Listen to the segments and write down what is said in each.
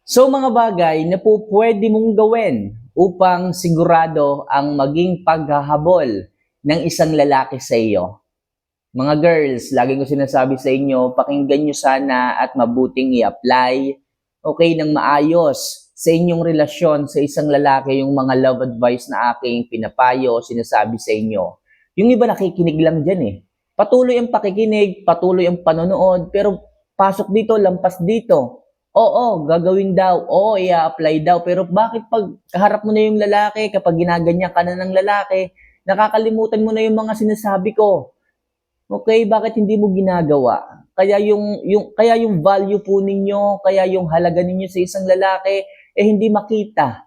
So mga bagay na po pwede mong gawin upang sigurado ang maging paghahabol ng isang lalaki sa iyo. Mga girls, lagi ko sinasabi sa inyo, pakinggan nyo sana at mabuting i-apply, okay, ng maayos sa inyong relasyon sa isang lalaki yung mga love advice na aking pinapayo, sinasabi sa inyo. Yung iba nakikinig lang dyan eh. Patuloy ang pakikinig, patuloy ang panonood, pero pasok dito, lampas dito. Oo, gagawin daw. Oo, i-apply daw. Pero bakit pag kaharap mo na yung lalaki, kapag ginaganyan ka na ng lalaki, nakakalimutan mo na yung mga sinasabi ko. Okay, bakit hindi mo ginagawa? Kaya yung value po ninyo, kaya yung halaga ninyo sa isang lalaki hindi makita.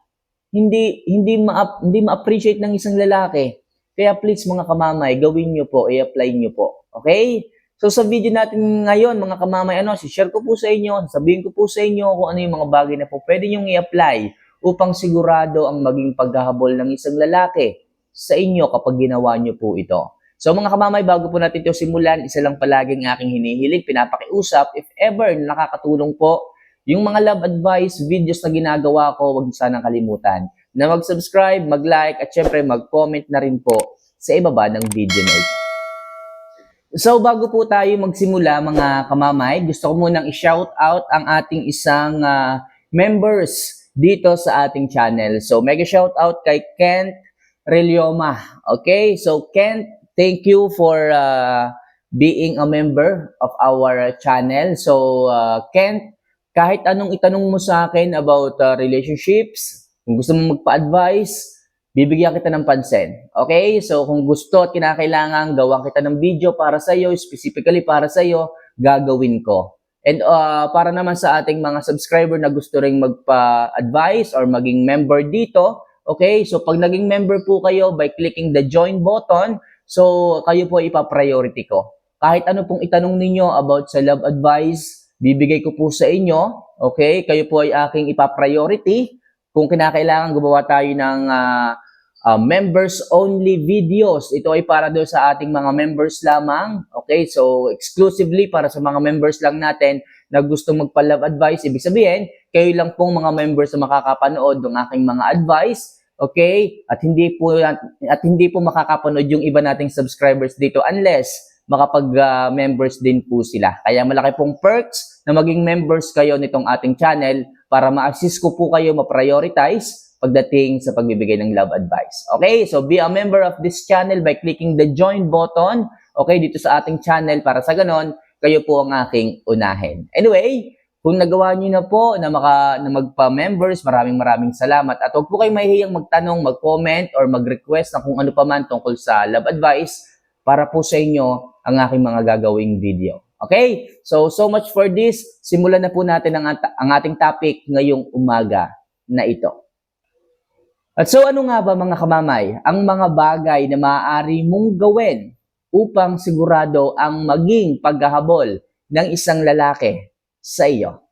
Hindi ma-appreciate ng isang lalaki. Kaya please mga kamamay, gawin niyo po, i-apply niyo po. Okay? So sa video natin ngayon mga kamamay, share ko po sa inyo, sabihin ko po sa inyo kung ano yung mga bagay na po pwede niyong i-apply upang sigurado ang maging paghahabol ng isang lalaki sa inyo kapag ginawa niyo po ito. So mga kamamay, bago po natin ito simulan, isa lang palaging aking hinihiling, pinapakiusap, if ever nakakatulong po yung mga love advice videos na ginagawa ko, huwag sanang kalimutan na mag-subscribe, mag-like, at syempre mag-comment na rin po sa ibaba ng video na ito. So bago po tayo magsimula mga kamamay, gusto ko munang i-shout out ang ating isang members dito sa ating channel. So mega shout out kay Kent Relioma. Okay, so Kent, thank you for being a member of our channel. So Kent, kahit anong itanong mo sa akin about relationships, kung gusto mo magpa-advise, bibigyan kita ng pansin. Okay? So, kung gusto at kinakailangan, gawan kita ng video para sa iyo, specifically para sa iyo, gagawin ko. And para naman sa ating mga subscriber na gusto ring magpa-advise or maging member dito, okay? So, pag naging member po kayo by clicking the join button, so, kayo po ipa-priority ko. Kahit ano pong itanong ninyo about sa love advice, bibigay ko po sa inyo, okay? Kayo po ay aking ipa-priority. Kung kinakailangan gumawa tayo ng members-only videos, ito ay para doon sa ating mga members lamang. Okay, so exclusively para sa mga members lang natin na gustong magpa-love advice. Ibig sabihin, kayo lang pong mga members na makakapanood ng aking mga advice. Okay, at hindi po makakapanood yung iba nating subscribers dito unless makapag-members din po sila. Kaya malaki pong perks na maging members kayo nitong ating channel para ma-assist ko po kayo ma-prioritize pagdating sa pagbibigay ng love advice. Okay, so be a member of this channel by clicking the join button, okay, dito sa ating channel para sa ganon, kayo po ang aking unahin. Anyway, kung nagawa niyo na po na magpa-members, maraming salamat. At huwag po kayong mahihiyang magtanong, mag-comment, or mag-request na kung ano pa man tungkol sa love advice para po sa inyo ang aking mga gagawing video. Okay? So much for this. Simulan na po natin ang ating topic ngayong umaga na ito. At so ano nga ba mga kamamay, ang mga bagay na maaari mong gawin upang sigurado ang maging paghahabol ng isang lalaki sa iyo?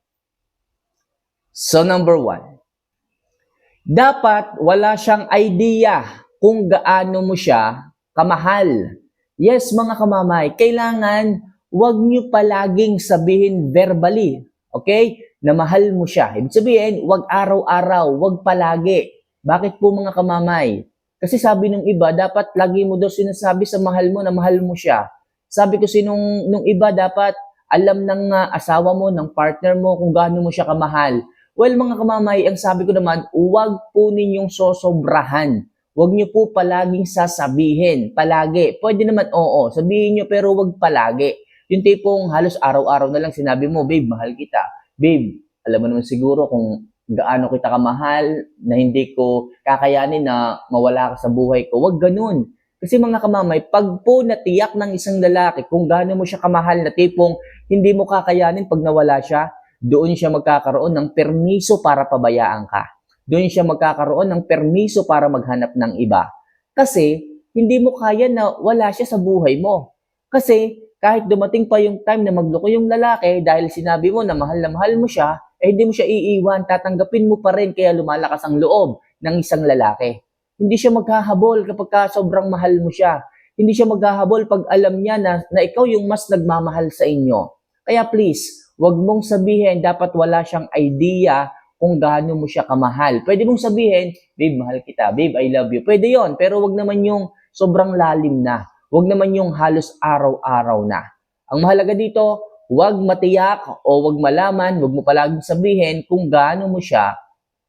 So number 1, dapat wala siyang idea kung gaano mo siya kamahal. Yes mga kamamay, kailangan huwag niyo palaging sabihin verbally, okay, na mahal mo siya. Ibig sabihin, huwag araw-araw, huwag palagi. Bakit po mga kamamay? Kasi sabi ng iba, dapat lagi mo daw sinasabi sa mahal mo na mahal mo siya. Sabi ko nung iba, dapat alam ng asawa mo, ng partner mo kung gaano mo siya kamahal. Well mga kamamay, ang sabi ko naman, huwag po ninyong sosobrahan. Huwag niyo po palaging sasabihin, palagi. Pwede naman, oo, sabihin niyo pero huwag palagi. Yung tipong halos araw-araw na lang sinabi mo, babe, mahal kita. Babe, alam mo naman siguro kung gaano kita kamahal na hindi ko kakayanin na mawala ka sa buhay ko. Huwag ganun. Kasi mga kamamay, pag po natiyak ng isang lalaki kung gaano mo siya kamahal na tipong hindi mo kakayanin pag nawala siya, doon siya magkakaroon ng permiso para pabayaan ka. Doon siya magkakaroon ng permiso para maghanap ng iba. Kasi hindi mo kaya na wala siya sa buhay mo. Kasi kahit dumating pa yung time na magloko yung lalaki dahil sinabi mo na mahal mo siya, hindi mo siya iiwan, tatanggapin mo pa rin kaya lumalakas ang loob ng isang lalaki. Hindi siya maghahabol kapag sobrang mahal mo siya. Hindi siya maghahabol pag alam niya na ikaw yung mas nagmamahal sa inyo. Kaya please, wag mong sabihin dapat wala siyang idea kung gaano mo siya kamahal. Pwede mong sabihin, babe, mahal kita. Babe, I love you. Pwede yon, pero wag naman yung sobrang lalim na. Wag naman yung halos araw-araw na. Ang mahalaga dito, wag matiyak o wag malaman, wag mo palaging sabihin kung gaano mo siya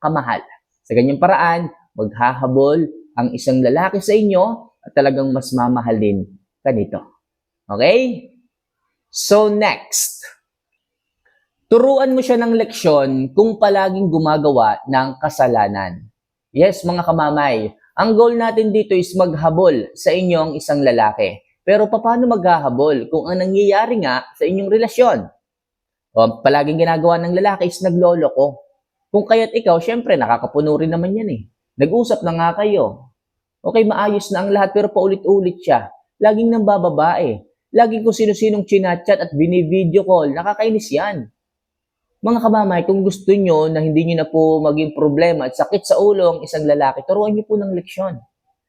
kamahal. Sa ganyang paraan, maghahabol ang isang lalaki sa inyo at talagang mas mamahalin ka nito. Okay? So next, turuan mo siya ng leksyon kung palaging gumagawa ng kasalanan. Yes, mga kamamay, ang goal natin dito is maghabol sa inyong isang lalaki. Pero paano maghahabol kung ang nangyayari nga sa inyong relasyon? O, palaging ginagawa ng lalaki is nagloloko. Kung kaya't ikaw, syempre, nakakapuno rin naman yan eh. Nag-usap na nga kayo. Okay, maayos na ang lahat pero paulit-ulit siya. Laging nang bababae. Laging kung sino-sinong chinachat at bini-video call. Nakakainis yan. Mga kamamay, kung gusto nyo na hindi nyo na po maging problema at sakit sa ulo ang isang lalaki, turuan nyo po ng leksyon.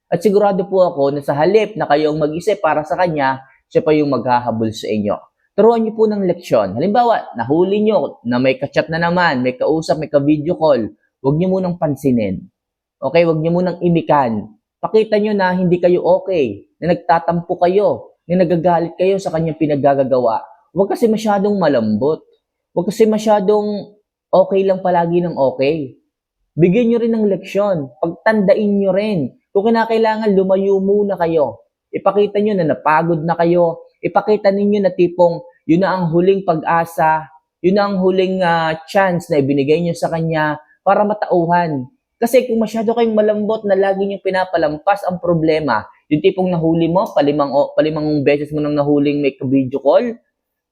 At sigurado po ako na sa halip na kayo ang mag-isip para sa kanya, siya pa yung maghahabol sa inyo. Turuan nyo po ng leksyon. Halimbawa, nahuli nyo na may kachat na naman, may kausap, may ka-video call, huwag nyo munang pansinin. Okay, huwag nyo munang imikan. Pakita nyo na hindi kayo okay, na nagtatampo kayo, na nagagalit kayo sa kanyang pinaggagawa. Huwag kasi masyadong malambot. Huwag kasi masyadong okay lang palagi ng okay. Bigyan nyo rin ng leksyon. Pagtandain nyo rin. Kung kinakailangan, lumayo muna kayo. Ipakita nyo na napagod na kayo. Ipakita ninyo na tipong yun na ang huling pag-asa, yun na ang huling chance na ibinigay nyo sa kanya para matauhan. Kasi kung masyado kayong malambot na lagi nyo pinapalampas ang problema, yung tipong nahuli mo, palimang beses mo nang nahuling may video call.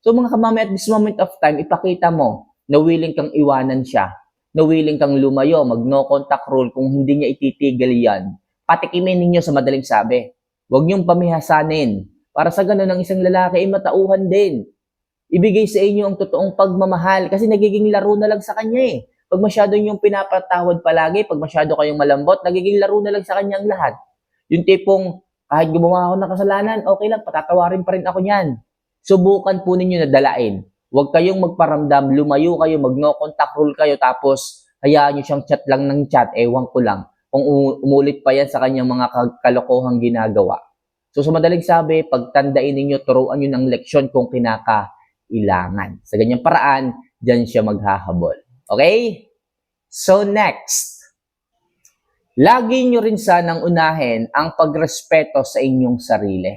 So mga kamamay, at this moment of time, ipakita mo na willing kang iwanan siya, na willing kang lumayo, mag-no contact rule kung hindi niya ititigil yan. Patikimin ninyo sa madaling sabi. Huwag niyong pamihasanin. Para sa ganun, ang isang lalaki ay matauhan din. Ibigay sa inyo ang totoong pagmamahal kasi nagiging laro na lang sa kanya eh. Pag masyado niyong pinapatawad palagi, pag masyado kayong malambot, nagiging laro na lang sa kanya ang lahat. Yung tipong, kahit gumawa ako ng kasalanan, okay lang, patatawarin pa rin ako niyan. Subukan po ninyo na dalain. Huwag kayong magparamdam, lumayo kayo, mag-no contact rule kayo, tapos hayaan nyo siyang chat lang ng chat, ewan ko lang. Kung umulit pa yan sa kanyang mga kalokohang ginagawa. So sa madaling sabi, pagtandain ninyo, turuan nyo ng leksyon kung kinakailangan. Sa ganyang paraan, dyan siya maghahabol. Okay? So next, lagi nyo rin sanang unahin ang pagrespeto sa inyong sarili.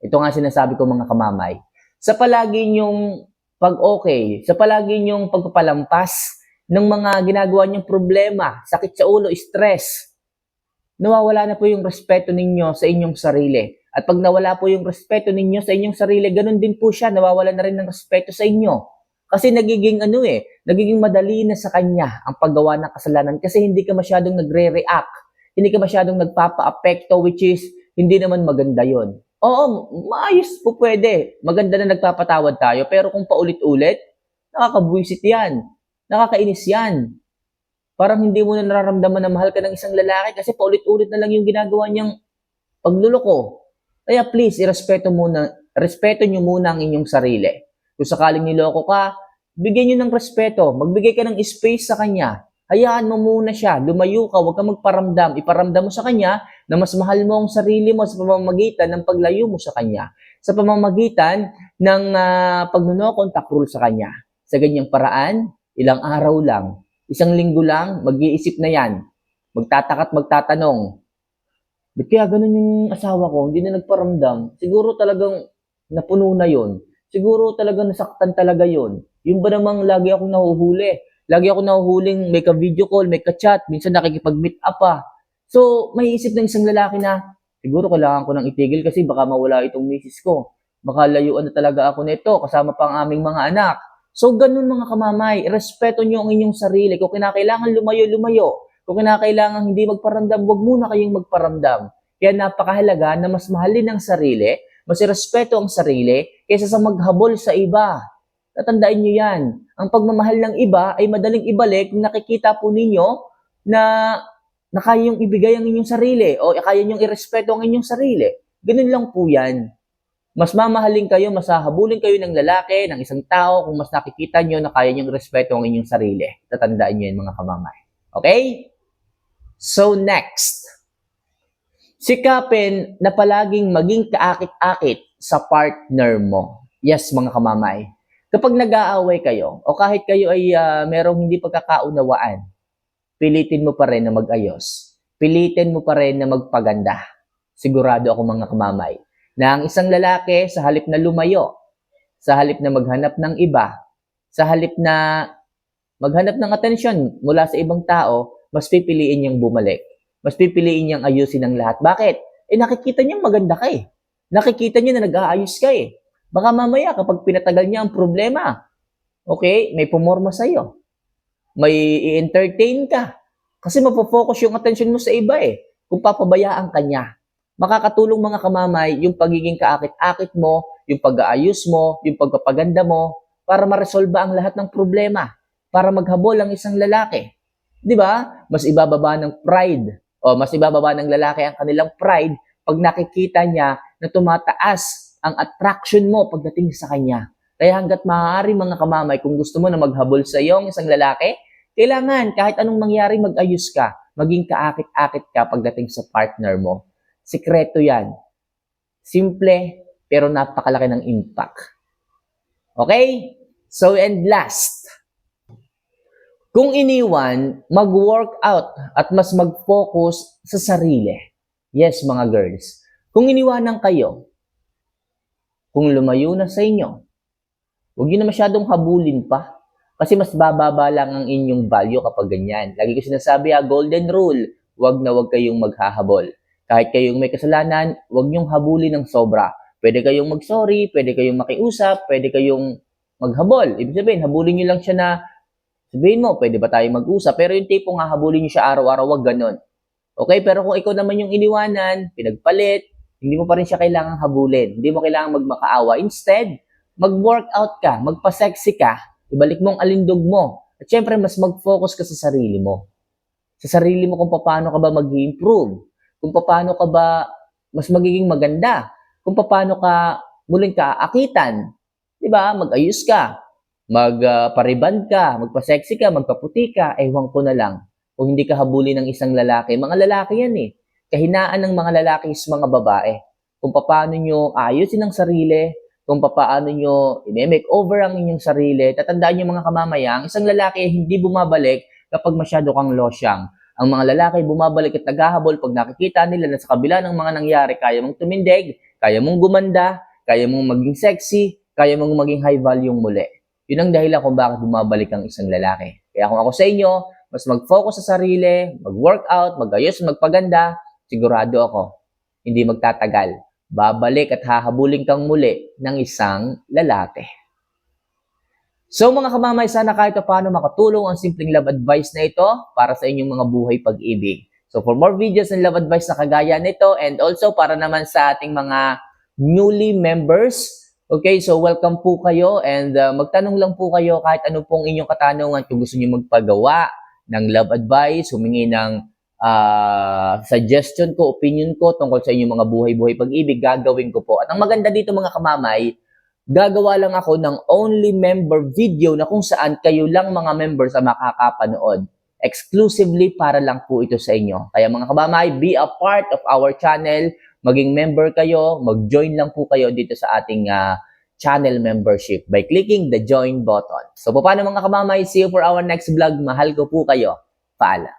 Ito nga sinasabi ko mga kamamay. Sa palagi nyong pag-okay, sa palagi nyong pagpapalampas ng mga ginagawa nyong problema, sakit sa ulo, stress, nawawala na po yung respeto ninyo sa inyong sarili. At pag nawala po yung respeto ninyo sa inyong sarili, ganun din po siya, nawawala na rin ng respeto sa inyo. Kasi nagiging nagiging madali na sa kanya ang paggawa ng kasalanan kasi hindi ka masyadong nagre-react, hindi ka masyadong nagpapa-apekto, which is hindi naman maganda yon. Oo, maayos po pwede. Maganda na nagpapatawad tayo. Pero kung paulit-ulit, nakakabwisit yan. Nakakainis yan. Parang hindi mo na nararamdaman na mahal ka ng isang lalaki kasi paulit-ulit na lang yung ginagawa niyang pagluloko. Kaya please, respeto nyo muna ang inyong sarili. Kung sakaling niloko ka, bigyan nyo ng respeto. Magbigay ka ng space sa kanya. Hayaan mo muna siya. Lumayo ka, huwag kang magparamdam. Iparamdam mo sa kanya na mas mahal mo ang sarili mo sa pamamagitan ng paglayo mo sa kanya. Sa pamamagitan ng pag-no contact rule sa kanya. Sa ganyang paraan, ilang araw lang, isang linggo lang, mag-iisip na yan. Magtataka at magtatanong. Ba't kaya ganun yung asawa ko? Hindi na nagparamdam. Siguro talagang napuno na yon. Siguro talagang nasaktan talaga yon. Yung ba namang lagi akong nahuhuli? Lagi ako nahuhuling may ka-video call, may ka-chat, minsan nakikipag-meet up pa. So, may isip ng isang lalaki na, siguro kailangan ko nang itigil kasi baka mawala itong misis ko. Baka layuan na talaga ako nito, kasama pa ang aming mga anak. So, ganun mga kamamay, respeto nyo ang inyong sarili. Kung kinakailangan lumayo. Kung kinakailangan hindi magparamdam, wag muna kayong magparamdam. Kaya napakahalaga na mas mahalin ang sarili, mas irespeto ang sarili, kaysa sa maghabol sa iba. Tatandaan nyo yan. Ang pagmamahal ng iba ay madaling ibalik kung nakikita po ninyo na kaya yung ibigay ang inyong sarili o kaya yung irespeto ang inyong sarili. Ganun lang po yan. Mas mamahalin kayo, mas hahabulin kayo ng lalaki, ng isang tao, kung mas nakikita nyo na kaya nyong respeto ang inyong sarili. Tatandaan nyo yun, mga kamamay. Okay? So, next. Sikapin na palaging maging kaakit-akit sa partner mo. Yes, mga kamamay. Kapag nag-aaway kayo, o kahit kayo ay merong hindi pagkakaunawaan, pilitin mo pa rin na mag-ayos. Pilitin mo pa rin na magpaganda. Sigurado ako, mga kamamay, na ang isang lalaki sa halip na lumayo, sa halip na maghanap ng iba, sa halip na maghanap ng atensyon mula sa ibang tao, mas pipiliin niyang bumalik. Mas pipiliin niyang ayusin ang lahat. Bakit? Nakikita niyang maganda ka eh. Nakikita niya na nag-aayos ka eh. Baka mamaya kapag pinatagal niya ang problema, okay, may pumorma sa'yo. May i-entertain ka. Kasi mapofocus yung atensyon mo sa iba eh. Kung papabayaan ka niya. Makakatulong, mga kamamay, yung pagiging kaakit-akit mo, yung pag-aayos mo, yung pagpapaganda mo, para maresolba ang lahat ng problema, para maghabol ang isang lalaki. Di ba? Mas ibababa ng pride, o mas ibababa ng lalaki ang kanilang pride pag nakikita niya na tumataas ang attraction mo pagdating sa kanya. Kaya hanggat maaari, mga kamamay, kung gusto mo na maghabol sa iyo ang isang lalaki, kailangan kahit anong mangyari mag-ayos ka, maging kaakit-akit ka pagdating sa partner mo. Sikreto yan. Simple, pero napakalaki ng impact. Okay? So, and last. Kung iniwan, mag-workout at mas mag-focus sa sarili. Yes, mga girls. Kung iniwanan kayo, kung lumayo na sa inyo, huwag nyo na masyadong habulin pa. Kasi mas bababa lang ang inyong value kapag ganyan. Lagi ko sinasabi, golden rule, huwag na huwag kayong maghahabol. Kahit kayong may kasalanan, huwag niyong habulin ng sobra. Pwede kayong mag-sorry, pwede kayong makiusap, pwede kayong maghabol. Ibig sabihin, habulin niyo lang siya na, sabihin mo, pwede ba tayo mag-usap? Pero yung tipong hahabulin niyo siya araw-araw, wag ganon. Okay, pero kung ikaw naman yung iniwanan, pinagpalit, hindi mo pa rin siya kailangang habulin. Hindi mo kailangang magmakaawa. Instead, mag-workout ka, magpa-sexy ka, ibalik mo ang alindog mo. At syempre, mas mag-focus ka sa sarili mo. Sa sarili mo kung paano ka ba mag-improve. Kung paano ka ba mas magiging maganda. Kung paano ka muling kaakitan. Diba? Mag-ayos ka. Magpariband ka. Magpa-sexy ka. Magpaputi ka. Ewan ko na lang. Kung hindi ka habulin ng isang lalaki. Mga lalaki yan eh. Kahinaan ng mga lalaki is mga babae. Kung paano nyo ayusin ang sarili. Kung paano nyo i-make over ang inyong sarili. Tatandaan nyo, mga kamamaya, ang isang lalaki hindi bumabalik kapag masyado kang losyang. Ang mga lalaki bumabalik at naghahabol pag nakikita nila na sa kabila ng mga nangyari, kaya mong tumindig, kaya mong gumanda, kaya mong maging sexy, kaya mong maging high value muli. Yun ang dahilan kung bakit bumabalik ang isang lalaki. Kaya kung ako sa inyo, mas mag-focus sa sarili, mag-workout, mag-ayos, magpaganda, sigurado ako, hindi magtatagal. Babalik at hahabulin kang muli ng isang lalaki. So mga kamamay, sana kahit paano makatulong ang simpleng love advice na ito para sa inyong mga buhay pag-ibig. So for more videos and love advice na kagaya nito, and also para naman sa ating mga newly members, okay, so welcome po kayo, and magtanong lang po kayo kahit ano pong inyong katanungan. Kung gusto niyo magpagawa ng love advice, humingi ng suggestion ko, opinion ko tungkol sa inyong mga buhay-buhay pag-ibig, gagawin ko po. At ang maganda dito, mga kamamay, gagawa lang ako ng only member video na kung saan kayo lang mga members ang makakapanood. Exclusively para lang po ito sa inyo. Kaya mga kamamay, be a part of our channel. Maging member kayo, mag-join lang po kayo dito sa ating channel membership by clicking the join button. So paano, mga kamamay, see you for our next vlog. Mahal ko po kayo. Paalam.